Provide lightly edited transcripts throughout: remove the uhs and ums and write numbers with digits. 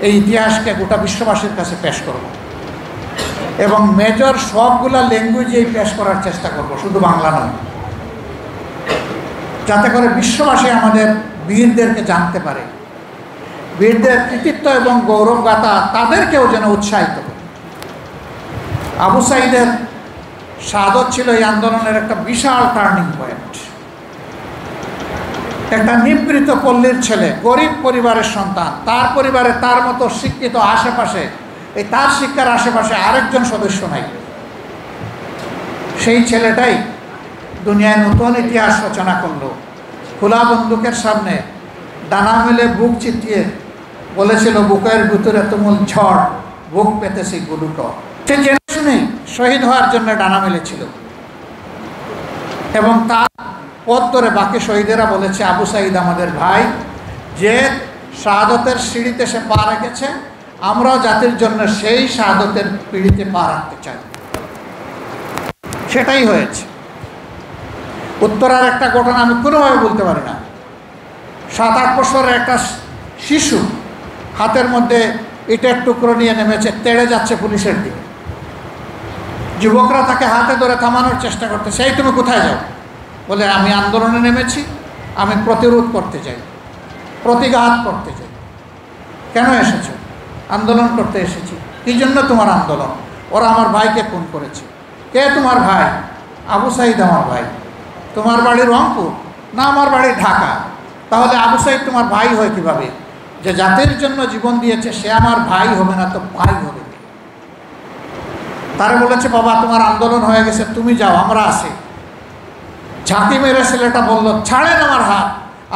এই ইতিহাসকে গোটা বিশ্ববাসীর কাছে পেশ করব এবং মেজর সবগুলা ল্যাঙ্গুয়েজেই পেশ করার চেষ্টা করব, শুধু বাংলা নয়, যাতে করে বিশ্ববাসী আমাদের বীরদেরকে জানতে পারে, বীরদের কৃতিত্ব এবং গৌরবগাথা তাদেরকেও যেন উৎসাহিত করে। আবু সাঈদের শাহাদত ছিল এই আন্দোলনের একটা বিশাল টার্নিং পয়েন্ট। একটা নিবৃত পল্লীর ছেলে, গরিব পরিবারের সন্তান, তার পরিবারে তার মতো শিক্ষিত আশেপাশে, এই তার শিক্ষার আশেপাশে আরেকজন সদস্য নাই। সেই ছেলেটাই দুনিয়ায় নতুন ইতিহাস রচনা করলো। খোলা বন্দুকের সামনে ডানা মেলে বুক চিতিয়ে বলেছিল, বুকের ভিতরে তুমুল ঝড়, বুক পেতেছি গুলুট। সে জেনে শুনেই শহীদ হওয়ার জন্য ডানা মেলেছিল এবং তার পথ ধরে বাকি শহীদেরা বলেছে, আবু সাঈদ আমাদের ভাই, যে শাহাদতের সিঁড়িতে সে পা রেখেছে, আমরাও জাতির জন্য সেই শাহাদতের পিঁড়িতে পা রাখতে চাই। সেটাই হয়েছে। উত্তরার একটা ঘটনা আমি কোনোভাবে বলতে পারি না। 7-8 বছরের একটা শিশু হাতের মধ্যে ইটের টুকরো নিয়ে নেমেছে, তেড়ে যাচ্ছে পুলিশের দিকে। যুবকরা তাকে হাতে ধরে থামানোর চেষ্টা করতেছে, এই তুমি কোথায় যাও? বলে, আমি আন্দোলনে নেমেছি, আমি প্রতিরোধ করতে চাই, প্রতিঘাত করতে চাই। কেন এসেছো? আন্দোলন করতে এসেছি। কী জন্য তোমার আন্দোলন? ওরা আমার ভাইকে খুন করেছে। কে তোমার ভাই? আবু সাঈদ আমার ভাই। তোমার বাড়ি রংপুর? না, আমার বাড়ি ঢাকা। তাহলে আবু সাঈদ তোমার ভাই হয় কীভাবে? যে জাতির জন্য জীবন দিয়েছে সে আমার ভাই হবে না তো ভাই হবে? তারা বলেছে, বাবা তোমার আন্দোলন হয়ে গেছে, তুমি যাও, আমরা আসি। ঝাঁকি মেরে ছেলেটা বলল, ছাড়েন আমার হাত,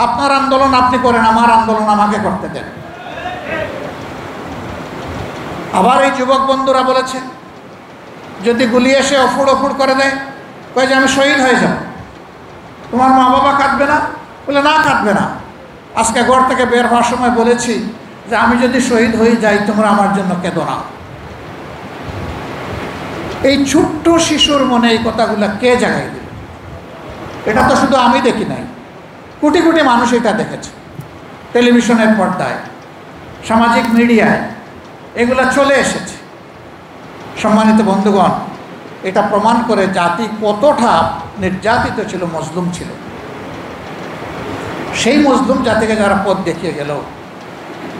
আপনার আন্দোলন আপনি করেন, আমার আন্দোলন আমাকে করতে দেন। আবার এই যুবক বন্ধুরা বলেছে, যদি গুলি এসে অফুড় করে দেয়, কয়ে যে আমি শহীদ হয়ে যাব, তোমার মা বাবা কাঁদবে না? বলে, না, কাঁদবে না। আজকে ঘর থেকে বের হওয়ার সময় বলেছি যে আমি যদি শহীদ হয়ে যাই, তোমরা আমার জন্য কেঁদো না। এই ছোট্ট শিশুর মনে এই কথাগুলো কে জাগাই দিল? এটা তো শুধু আমি দেখি নাই, কোটি কোটি মানুষ এটা দেখেছে। টেলিভিশনের পর্দায়, সামাজিক মিডিয়ায় এগুলো চলে এসেছে। সম্মানিত বন্ধুগণ, এটা প্রমাণ করে জাতি কতটা নির্যাতিত ছিল, মজলুম ছিল। সেই মজলুম জাতিকে যারা পথ দেখিয়ে গেল,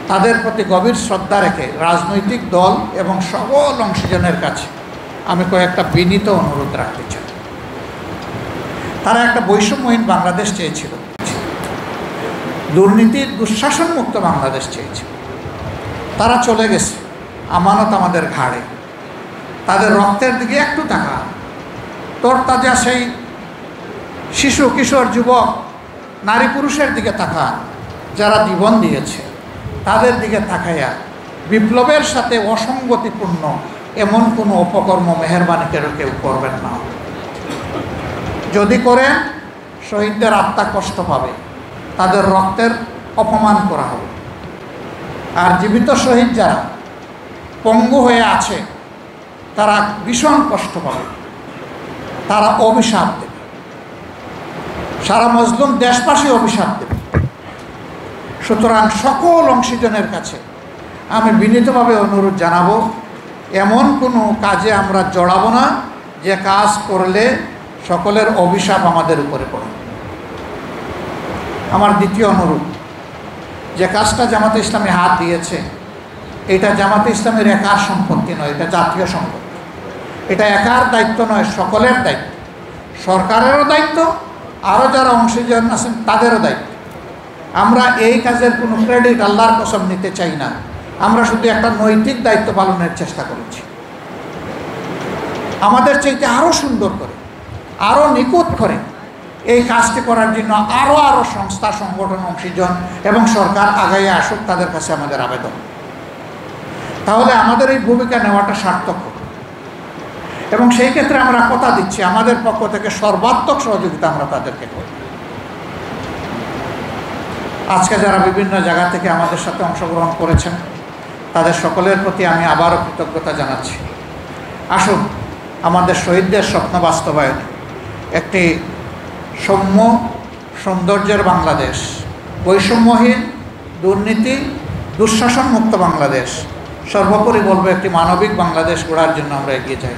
তাদের প্রতি গভীর শ্রদ্ধা রেখে রাজনৈতিক দল এবং সকল অংশীজনের কাছে আমি কয়েকটা বিনীত অনুরোধ রাখতে চাই। তারা একটা বৈষম্যহীন বাংলাদেশ চেয়েছিল, দুর্নীতির দুঃশাসন মুক্ত বাংলাদেশ চেয়েছিল। তারা চলে গেছে, আমানত আমাদের ঘাড়ে। তাদের রক্তের দিকে একটু তাকা, তোর তাজা সেই শিশু, কিশোর, যুবক, নারী পুরুষের দিকে তাকা, যারা জীবন দিয়েছে তাদের দিকে তাকাইয়া বিপ্লবের সাথে অসঙ্গতিপূর্ণ এমন কোনো অপকর্ম মেহেরবানি কেউ করবেন না। যদি করেন, শহীদদের আত্মা কষ্ট পাবে, তাদের রক্তের অপমান করা হবে। আর জীবিত শহীদ যারা পঙ্গু হয়ে আছে, তারা ভীষণ কষ্ট পাবে, তারা অভিশাপ দেবে, সারা মজলুম দেশবাসী অভিশাপ দেবে। সুতরাং সকল অংশীজনের কাছে আমি বিনীতভাবে অনুরোধ জানাবো, এমন কোনো কাজে আমরা জড়াবো না যে কাজ করলে সকলের অভিশাপ আমাদের উপরে পড়ে। আমার দ্বিতীয় অনুরোধ, যে কাজটা জামাতে ইসলামী হাত দিয়েছে, এটা জামাতে ইসলামের একার সম্পত্তি নয়, এটা জাতীয় সম্পত্তি। এটা একার দায়িত্ব নয়, সকলের দায়িত্ব, সরকারেরও দায়িত্ব, আরও যারা অংশীজন আছেন তাদেরও দায়িত্ব। আমরা এই কাজের কোনো ক্রেডিট আল্লাহর কসম নিতে চাই না। আমরা শুধু একটা নৈতিক দায়িত্ব পালনের চেষ্টা করেছি। আমাদের চাইতে আরও সুন্দর করে, আরও নিখুঁত করে এই কাজটি করার জন্য আরও সংস্থা, সংগঠন, অংশীজন এবং সরকার আগাইয়ে আসুক, তাদের কাছে আমাদের আবেদন। তাহলে আমাদের এই ভূমিকা নেওয়াটা সার্থক হবে। এবং সেই ক্ষেত্রে আমরা কথা দিচ্ছি, আমাদের পক্ষ থেকে সর্বাত্মক সহযোগিতা আমরা তাদেরকে করি। আজকে যারা বিভিন্ন জায়গা থেকে আমাদের সাথে অংশগ্রহণ করেছেন, তাদের সকলের প্রতি আমি আবারও কৃতজ্ঞতা জানাচ্ছি। আসুন, আমাদের শহীদদের স্বপ্ন বাস্তবায়নে একটি সৌম্য সৌন্দর্যের বাংলাদেশ, বৈষম্যহীন, দুর্নীতি, দুঃশাসন মুক্ত বাংলাদেশ, সর্বোপরি বলবো একটি মানবিক বাংলাদেশ গড়ার জন্য আমরা এগিয়ে যাই।